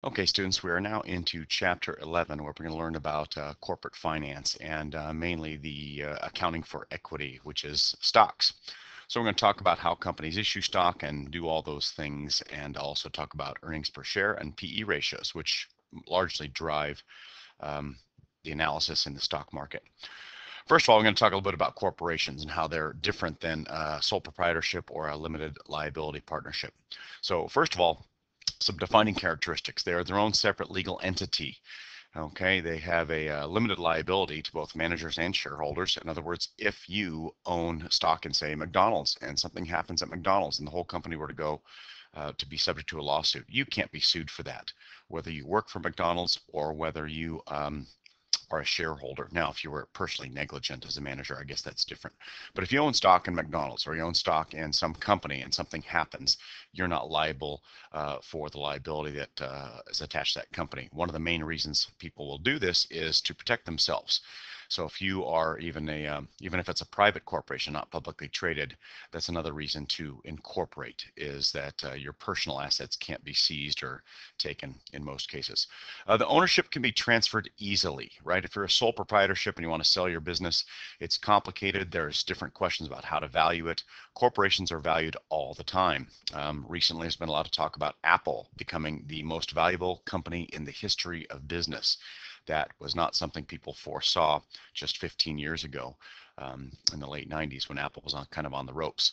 Okay, students, we are now into Chapter 11, where we're going to learn about corporate finance and mainly the accounting for equity, which is stocks. So we're going to talk about how companies issue stock and do all those things, and also talk about earnings per share and PE ratios, which largely drive um, the analysis in the stock market. First of all, we're going to talk a little bit about corporations and how they're different than sole proprietorship or a limited liability partnership. So first of all, some defining characteristics. They are their own separate legal entity. Okay, they have a limited liability to both managers and shareholders. In other words, if you own stock in, say, McDonald's, and something happens at McDonald's and the whole company were to go to be subject to a lawsuit, you can't be sued for that, whether you work for McDonald's or whether you are a shareholder. Now, if you were personally negligent as a manager, I guess that's different. But if you own stock in McDonald's or you own stock in some company and something happens, you're not liable for the liability that is attached to that company. One of the main reasons people will do this is to protect themselves. So if you are even even if it's a private corporation, not publicly traded, that's another reason to incorporate, is that your personal assets can't be seized or taken in most cases. The ownership can be transferred easily, right? If you're a sole proprietorship and you want to sell your business, it's complicated. There's different questions about how to value it. Corporations are valued all the time. Recently, there's been a lot of talk about Apple becoming the most valuable company in the history of business. That was not something people foresaw just 15 years ago, in the late 90s, when Apple was kind of on the ropes.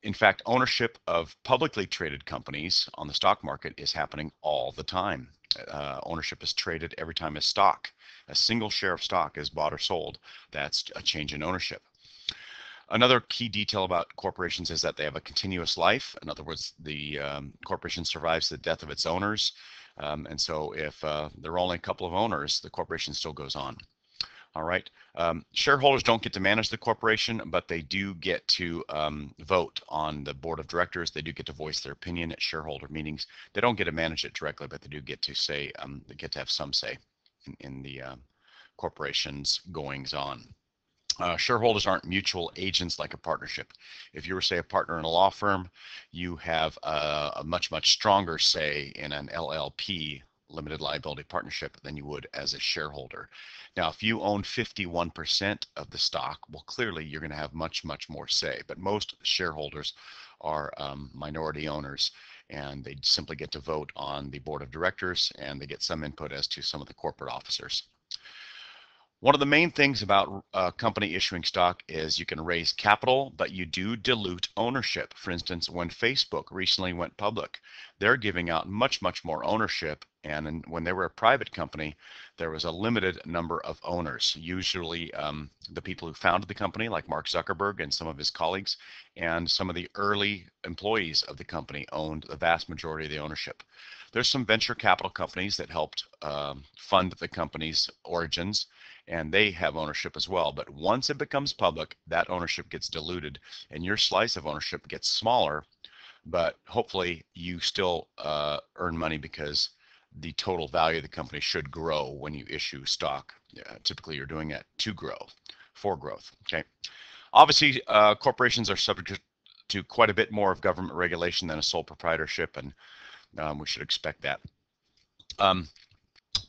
In fact, ownership of publicly traded companies on the stock market is happening all the time. Ownership is traded every time a single share of stock is bought or sold. That's a change in ownership. Another key detail about corporations is that they have a continuous life. In other words, the corporation survives the death of its owners. And so if there are only a couple of owners, the corporation still goes on. All right. Shareholders don't get to manage the corporation, but they do get to vote on the board of directors. They do get to voice their opinion at shareholder meetings. They don't get to manage it directly, but they do get to say, they get to have some say in the corporation's goings on. Shareholders aren't mutual agents like a partnership. If you were, say, a partner in a law firm, you have a much, much stronger say in an LLP, limited liability partnership, than you would as a shareholder. Now, if you own 51% of the stock, well, clearly you're going to have much, much more say. But most shareholders are minority owners, and they simply get to vote on the board of directors, and they get some input as to some of the corporate officers. One of the main things about a company issuing stock is you can raise capital, but you do dilute ownership. For instance, when Facebook recently went public, they're giving out much, much more ownership. And when they were a private company, there was a limited number of owners, usually the people who founded the company, like Mark Zuckerberg and some of his colleagues, and some of the early employees of the company owned the vast majority of the ownership. There's some venture capital companies that helped fund the company's origins, and they have ownership as well. But once it becomes public, that ownership gets diluted and your slice of ownership gets smaller, but hopefully you still earn money because the total value of the company should grow when you issue stock. Typically, you're doing it to grow, for growth. Okay. Obviously, corporations are subject to quite a bit more of government regulation than a sole proprietorship, and we should expect that.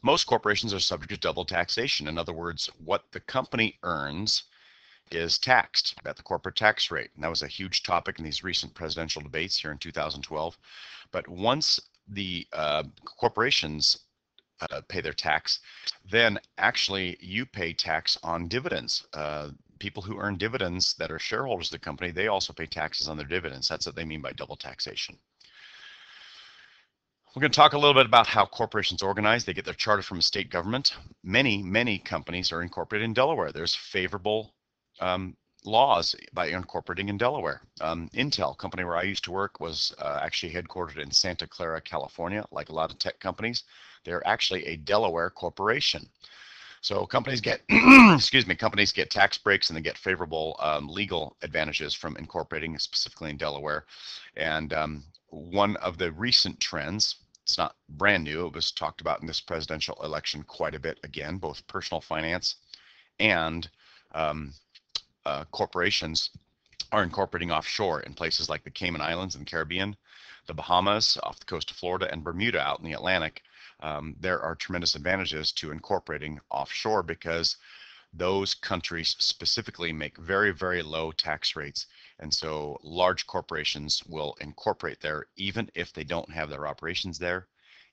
Most corporations are subject to double taxation. In other words, what the company earns is taxed at the corporate tax rate. And that was a huge topic in these recent presidential debates here in 2012. But once the corporations pay their tax, then actually you pay tax on dividends. People who earn dividends that are shareholders of the company, they also pay taxes on their dividends. That's what they mean by double taxation. We're going to talk a little bit about how corporations organize. They get their charter from a state government. Many companies are incorporated in Delaware. There's favorable laws by incorporating in Delaware. Intel, company where I used to work, was actually headquartered in Santa Clara, California. Like a lot of tech companies, they're actually a Delaware corporation. So companies get, excuse me, companies get tax breaks and they get favorable legal advantages from incorporating specifically in Delaware. And one of the recent trends, it's not brand new, it was talked about in this presidential election quite a bit again, both personal finance and corporations are incorporating offshore in places like the Cayman Islands and the Caribbean. the Bahamas off the coast of Florida and Bermuda out in the Atlantic, there are tremendous advantages to incorporating offshore because those countries specifically make very, very low tax rates. And so large corporations will incorporate there even if they don't have their operations there,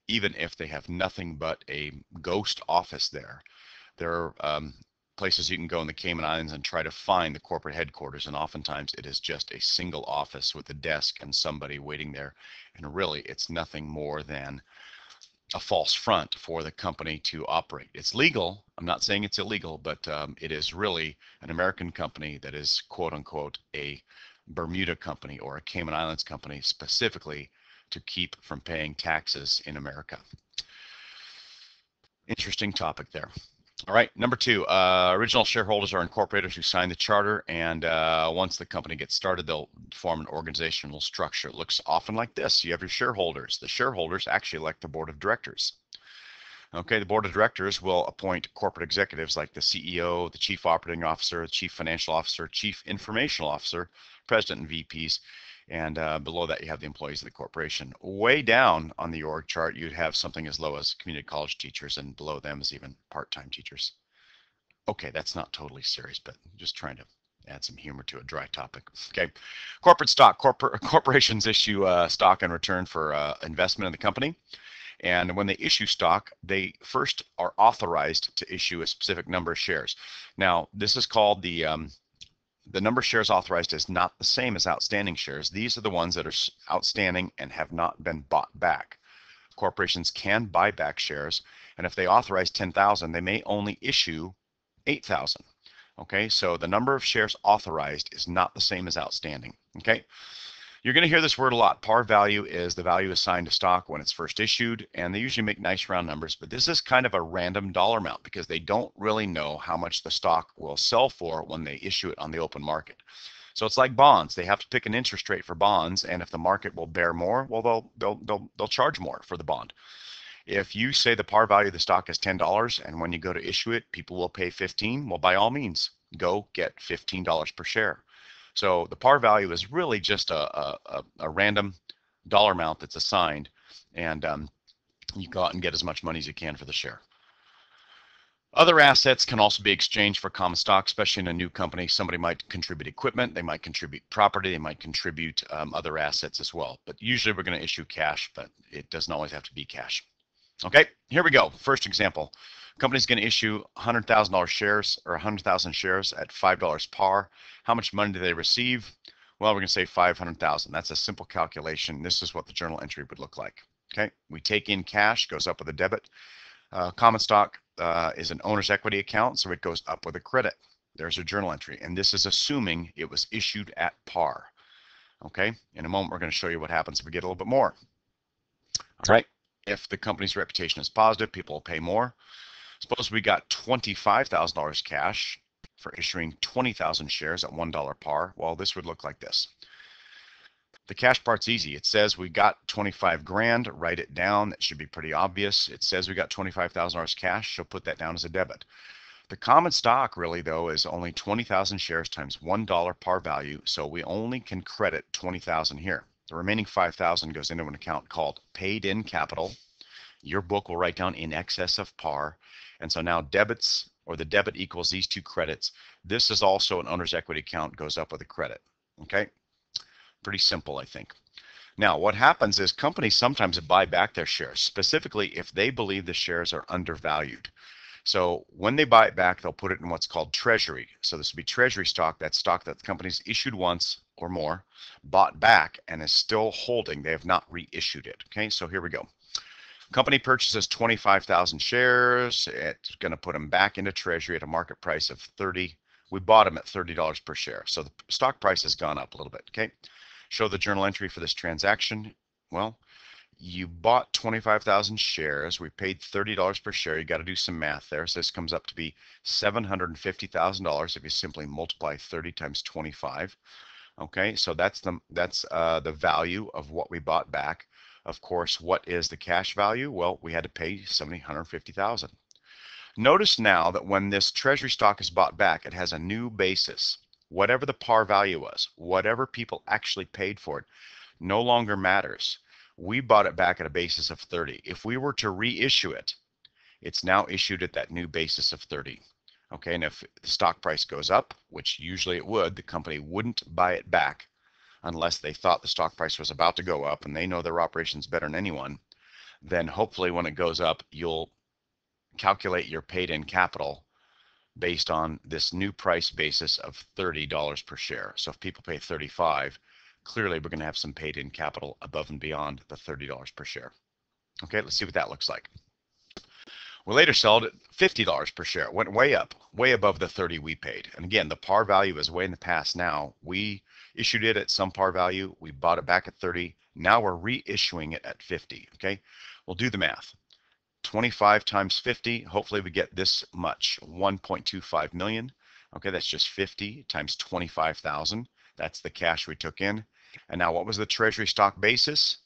even if they have nothing but a ghost office there. There are places you can go in the Cayman Islands and try to find the corporate headquarters, and oftentimes it is just a single office with a desk and somebody waiting there. And really, it's nothing more than a false front for the company to operate. It's legal. I'm not saying it's illegal, but it is really an American company that is quote unquote a Bermuda company or a Cayman Islands company specifically to keep from paying taxes in America. Interesting topic there. All right, number two, original shareholders are incorporators who sign the charter, and once the company gets started, they'll form an organizational structure. It looks often like this. You have your shareholders. The shareholders actually elect the board of directors. Okay, the board of directors will appoint corporate executives like the CEO, the chief operating officer, the chief financial officer, chief informational officer, president and VPs, and below that you have the employees of the corporation. Way down on the org chart, you'd have something as low as community college teachers, and below them is even part-time teachers. Okay, that's not totally serious, but just trying to add some humor to a dry topic. Okay, corporate stock. Corporations issue stock in return for investment in the company. And when they issue stock, they first are authorized to issue a specific number of shares. Now, this is called the number of shares authorized is not the same as outstanding shares. These are the ones that are outstanding and have not been bought back. Corporations can buy back shares, and if they authorize 10,000, they may only issue 8,000. Okay, so the number of shares authorized is not the same as outstanding. Okay, you're going to hear this word a lot. Par value is the value assigned to stock when it's first issued, and they usually make nice round numbers, but this is kind of a random dollar amount because they don't really know how much the stock will sell for when they issue it on the open market. So it's like bonds. They have to pick an interest rate for bonds, and if the market will bear more, well, they'll charge more for the bond. If you say the par value of the stock is $10, and when you go to issue it, people will pay 15, well, by all means, go get $15 per share. So the par value is really just a random dollar amount that's assigned, and you go out and get as much money as you can for the share. Other assets can also be exchanged for common stock, especially in a new company. Somebody might contribute equipment, they might contribute property, they might contribute other assets as well. But usually we're going to issue cash, but it doesn't always have to be cash. Okay, here we go. First example. Company's going to issue $100,000 shares or 100,000 shares at $5 par. How much money do they receive? Well, we're going to say 500,000. That's a simple calculation. This is what the journal entry would look like. Okay, we take in cash, goes up with a debit. Common stock is an owner's equity account, so it goes up with a credit. There's a journal entry, and this is assuming it was issued at par. Okay, in a moment we're going to show you what happens if we get a little bit more. All right, if the company's reputation is positive, people will pay more. Suppose we got $25,000 cash for issuing 20,000 shares at $1 par. Well, this would look like this. The cash part's easy. It says we got 25 grand, write it down. That should be pretty obvious. It says we got $25,000 cash, so put that down as a debit. The common stock really though is only 20,000 shares times $1 par value, so we only can credit 20,000 here. The remaining 5,000 goes into an account called paid in capital. Your book will write down in excess of par. And so now debits, or the debit equals these two credits. This is also an owner's equity account, goes up with a credit. Okay, pretty simple, I think. Now, what happens is companies sometimes buy back their shares, specifically if they believe the shares are undervalued. So when they buy it back, they'll put it in what's called treasury. So this would be treasury stock, that stock that the company's issued once or more, bought back, and is still holding. They have not reissued it. Okay, so here we go. Company purchases 25,000 shares. It's going to put them back into treasury at a market price of 30. We bought them at $30 per share. So the stock price has gone up a little bit. Okay. Show the journal entry for this transaction. Well, you bought 25,000 shares. We paid $30 per share. You got to do some math there. So this comes up to be $750,000 if you simply multiply 30 times 25. Okay. So that's the value of what we bought back. Of course, what is the cash value? Well, we had to pay $750,000. Notice now that when this treasury stock is bought back, it has a new basis. Whatever the par value was, whatever people actually paid for it, no longer matters. We bought it back at a basis of 30. If we were to reissue it, it's now issued at that new basis of 30. Okay, and if the stock price goes up, which usually it would, the company wouldn't buy it back unless they thought the stock price was about to go up and they know their operations better than anyone. Then hopefully when it goes up, you'll calculate your paid in capital based on this new price basis of $30 per share. So if people pay 35, clearly we're going to have some paid in capital above and beyond the $30 per share. Okay, let's see what that looks like. We later sold it $50 per share. It went way up, way above the 30 we paid. And again, the par value is way in the past now. We issued it at some par value. We bought it back at 30. Now we're reissuing it at 50. Okay, we'll do the math. 25 times 50, hopefully we get this much, 1.25 million. Okay, that's just 50 times 25,000. That's the cash we took in. And now what was the treasury stock basis?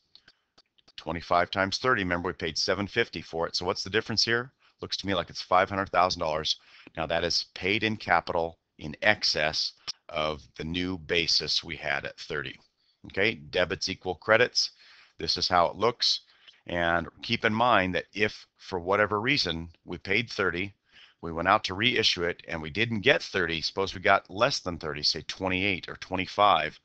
25 times 30. Remember, we paid $750 for it. So what's the difference here? Looks to me like it's $500,000. Now that is paid in capital in excess of the new basis we had at 30. Okay, debits equal credits. This is how it looks. And keep in mind that if for whatever reason we paid 30, we went out to reissue it and we didn't get 30, suppose we got less than 30, say 28 or 25,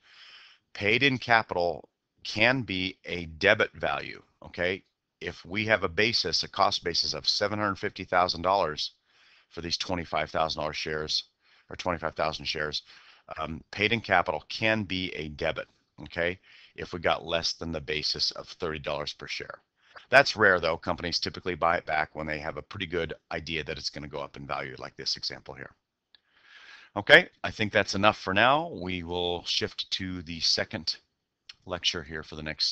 paid in capital can be a debit value. Okay, if we have a basis, a cost basis of $750,000 for these $25,000 shares or 25,000 shares, paid in capital can be a debit. Okay, if we got less than the basis of $30 per share. That's rare though. Companies typically buy it back when they have a pretty good idea that it's going to go up in value, like this example here. Okay, I think that's enough for now. We will shift to the second lecture here for the next slide.